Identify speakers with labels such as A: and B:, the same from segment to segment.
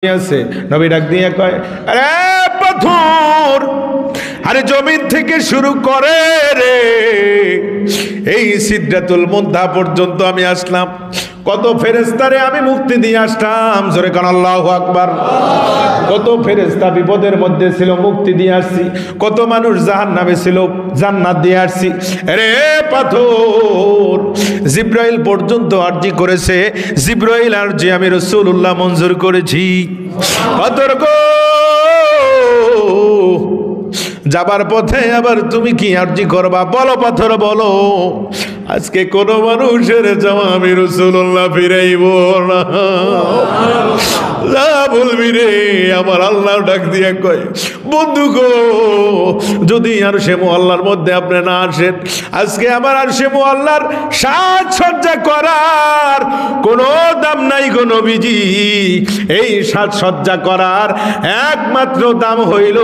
A: আছে নবী ডাক দিয়ে কয়, আরে পাথর, আরে জমিন থেকে শুরু করে রে এই সিদরাতুল মুনতাহা পর্যন্ত আমি আসলাম, কত ফেরেশতারে আমি মুক্তি দিয়ে আসলাম। জোরে কান আল্লাহু আকবার। কত ফেরেশতা বিপদের মধ্যে ছিল, মুক্তি দিয়ে আসছি। কত মানুষ জাহান্নামে ছিল, জান্নাত দিয়ে আসছি। আরে পাথর, জিব্রাইল পর্যন্ত আরজি করেছে, জিব্রাইল আরজি আমি রাসূলুল্লাহ মঞ্জুর করেছি। পাথর গো, যাবার পথে আবার তুমি কি আরজি করবা? বলো পাথর বলো, আজকে কোন মানুষের যাওয়া আমি রাসূলুল্লাহ ফিরাইব না। বলবি রে, আমার আল্লাহ ডাক দিয়া কয়, বন্ধু গো, যদি আরশে মুআল্লার মধ্যে আপনি না আসেন, আজকে আমার আরশে মুআল্লার সাজসজ্জা করার কোনো দাম নাই গো নবীজি। এই সাজসজ্জা করার একমাত্র দাম হইল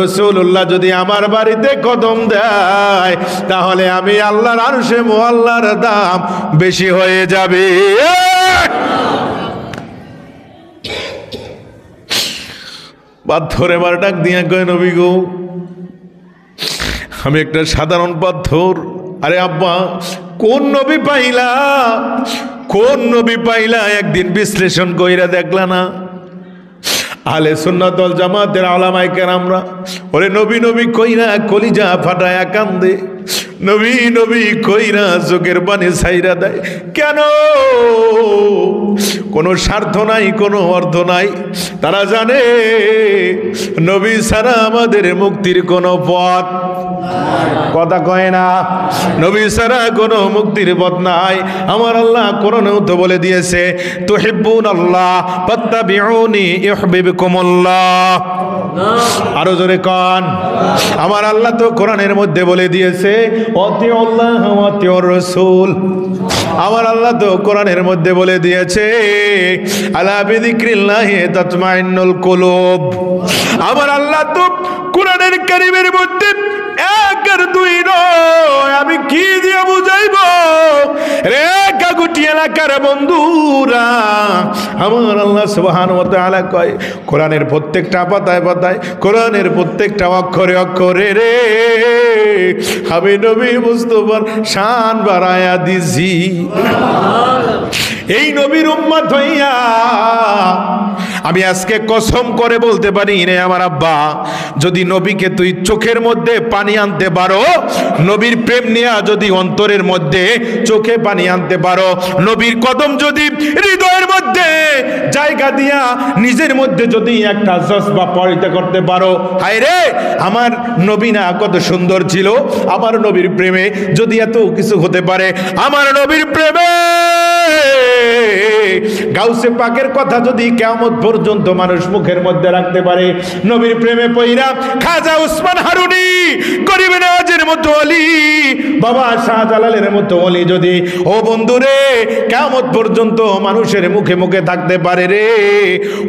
A: রাসূলুল্লাহ যদি আমার বাড়িতে কদম দেয়, তাহলে আমি আল্লাহর আরশে মুআল্লার দাম বেশি হয়ে যাবে। পাথর এবার ডাক দিয়া কয়, নবী গো, আমি একটা সাধারণ পাথর। আরে আব্বা, কোন নবী পাইলা, কোন নবী পাইলা একদিন বিশ্লেষণ কইরা দেখলা না? আহলে সুন্নাত ওয়াল জামাতের উলামায়ে কেরামরা ওরে নবী নবী কইরা কলিজা ফাটায়া কান্দে, নবী নবী কইরা চোখের পানি ছাইরা দেয়। কেন? কোনো স্বার্থ নাই, কোনো অর্থ নাই। তারা জানে নবী ছাড়া আমাদের মুক্তির কোনো পথ, কথা কয় না, নবী ছাড়া কোনো মুক্তির পথ নাই। আমার আল্লাহ কোরআনেও তো বলে দিয়েছে, তুহিব্বুনাল্লাহ ফাত্তাবিউনি ইউহিব্বুকুমুল্লাহ। আরো জোরে কন, আমার আল্লাহ তো কোরআনের মধ্যে বলে দিয়েছে, আতিউল্লাহ ওয়া আতিউর রাসূল। আমার আল্লাহ তো কোরআনের মধ্যে বলে দিয়েছে, আলা বিযিক্রিল্লাহি তাতমাইন্নুল কুলুব। আমার আল্লাহ তো কোরআনের কারীমের মধ্যে এক আর দুই নয়, আমি কি দিয়ে বুঝাইব রে কাগুটি এলাকার বন্ধুরা। আমার আল্লাহ সুবহানাহু ওয়া তাআলা কয়, কোরআনের প্রত্যেকটা পাতায় পাতায়, কোরআনের প্রত্যেকটা অক্ষরে অক্ষরে রে আমি নবী মুস্তাফার শান বাড়ায়া দিছি। এই নবীর উম্মত হইয়া আমি আজকে কসম করে বলতে পারি রে আমার আব্বা, যদি নবীকে তুই চোখের মধ্যে পানি আনতে পারো, নবীর প্রেম নিয়ে যদি অন্তরের মধ্যে চোখে পানি আনতে পারো, নবীর কদম যদি হৃদয়ের মধ্যে জায়গা দিয়া নিজের মধ্যে যদি একটা জজবা পয়দা করতে পারো, হায় রে আমার নবী না কত সুন্দর ছিল, আমার নবীর প্রেমে যদি এত কিছু হতে পারে, আমার নবীর প্রেমে গাউসে পাকের কথা যদি কিয়ামত পর্যন্ত মানুষ মুখের মধ্যে রাখতে পারে, নবীর প্রেমে পয়রা খাজা উসমান হারুনি, গরিবে নওয়াজের মতো ওলি, বাবা শাহজালালের মতো ওলি যদি ও বন্ধুরে কিয়ামত পর্যন্ত মানুষের মুখে মুখে থাকতে পারে রে,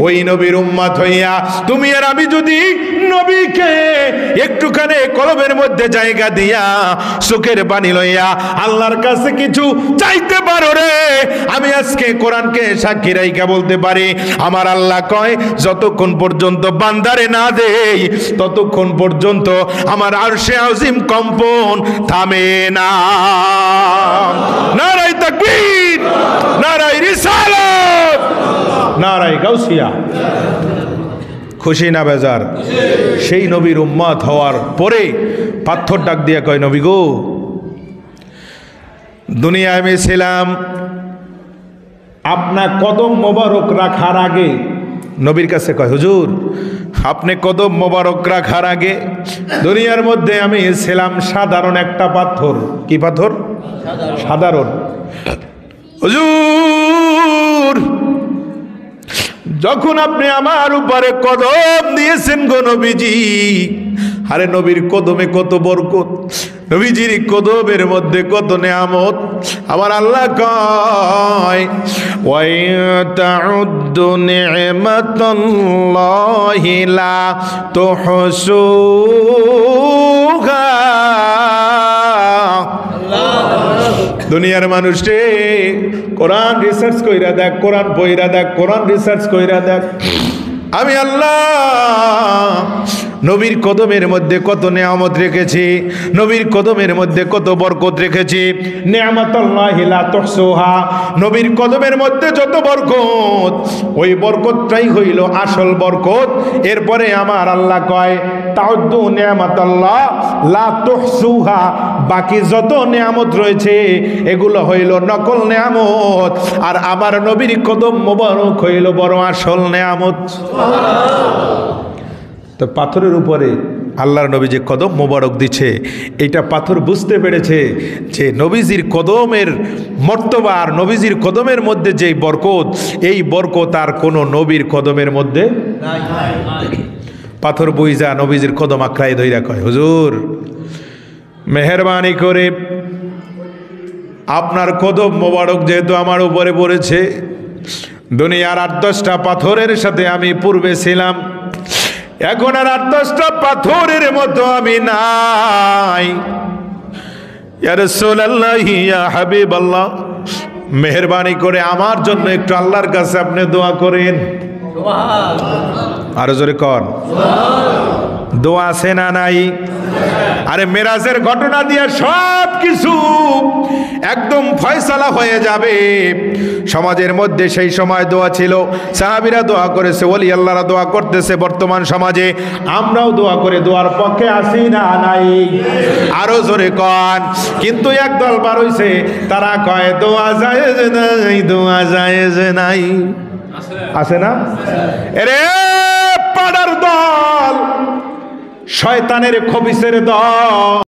A: ওই নবীর উম্মত হইয়া তুমি আর আমি যদি নবীকে একটুখানি কলবের মধ্যে জায়গা দিয়া চোখের পানি লইয়া আল্লাহর কাছে কিছু চাইতে পারো রে, আমি আজকে কোরআনকে সাক্ষী রাইখা বলতে পারি, আমার আল্লাহ কয়, যতক্ষণ পর্যন্ত বান্দারে না দেই ততক্ষণ পর্যন্ত আমার আরশে আজিম কম্পন থামে না। নারায়ে তাকবীর, নারায়ে রিসালাত, নারায়ে গাউসিয়া। খুশি না বেজার? সেই নবীর উম্মত হওয়ার পরে পাথর ডাক দিয়া কয়, নবী গো, দুনিয়ায় আমি ছিলাম, আপনার কদম মোবারক রাখার আগে, নবীর কাছে কয়, হুজুর আপনি কদম মোবারক রাখার আগে দুনিয়ার মধ্যে আমি ছিলাম সাধারণ একটা পাথর। কি পাথর? সাধারণ। হুজুর যখন আপনি আমার উপরে কদম দিয়েছেন গো নবীজি, আরে নবীর কদমে কত বরকত, নবীজির কদমের মধ্যে কত নেয়ামত। আমার আল্লাহ কয়, ওয়া তাউদ্দু নি'মাতাল্লাহি লা তুহসুহা। দুনিয়ার মানুষ রে, কোরআন রিসার্চ কইরা দেখ, কোরআন পইরা দেখ, কোরআন রিসার্চ কইরা দেখ। আমি আল্লাহ নবীর কদমের মধ্যে কত নেয়ামত রেখেছি, নবীর কদমের মধ্যে কত বরকত রেখেছি। নিয়ামাতুল্লাহি লা তুহসুহা, নবীর কদমের মধ্যে যত বরকত, ওই বরকতটাই হইল আসল বরকত। এরপরে আমার আল্লাহ কয় তাউদ্দু নিয়ামাতাল্লাহ লা তুহসুহা, বাকি যত নেয়ামত রয়েছে এগুলো হইল নকল নেয়ামত, আর আমার নবীর কদম মোবারক হইল বড় আসল নেয়ামত। তো পাথরের উপরে আল্লাহর নবী যে কদম মোবারক দিচ্ছে, এইটা পাথর বুঝতে পেরেছে যে নবীজির কদমের মর্তবা আর নবীজির কদমের মধ্যে যেই বরকত, এই বরকত আর কোনো নবীর কদমের মধ্যে নাই। পাথর বুইজা নবীজির কদম আঁকড়াই ধইরা কয়, হুজুর মেহেরবানি করে আপনার কদম মোবারক যেহেতু আমার উপরে পড়েছে, দুনিয়ার 8-10টা পাথরের সাথে আমি পূর্বে ছিলাম, এখন আর 8-10টা পাথরের মতো আমি নাই। ইয়া রাসূলুল্লাহ, ইয়া হাবিবাল্লাহ, মেহেরবানি করে আমার জন্য একটু আল্লাহর কাছে আপনি দোয়া করেন। আরো জোরে কর, দোয়া আছে না নাই? আরে মেরাজের ঘটনা দিয়ে সব কিছু একদম ফয়সালা হয়ে যাবে। সমাজের মধ্যে সেই সময় দোয়া ছিল, সাহাবীরা দোয়া করেছে, ওলি আল্লাহরা দোয়া করতেছে, বর্তমান সমাজে আমরাও দোয়া করে দোয়ার পক্ষে আসি না নাই? আরো জোরে কন। কিন্তু একদল বার হইছে, তারা কয় দোয়া জায়েজ নাই, দোয়া জায়েজ নাই। আছে না? এরে পাড়ার দল, শয়তানের খবিসের দল।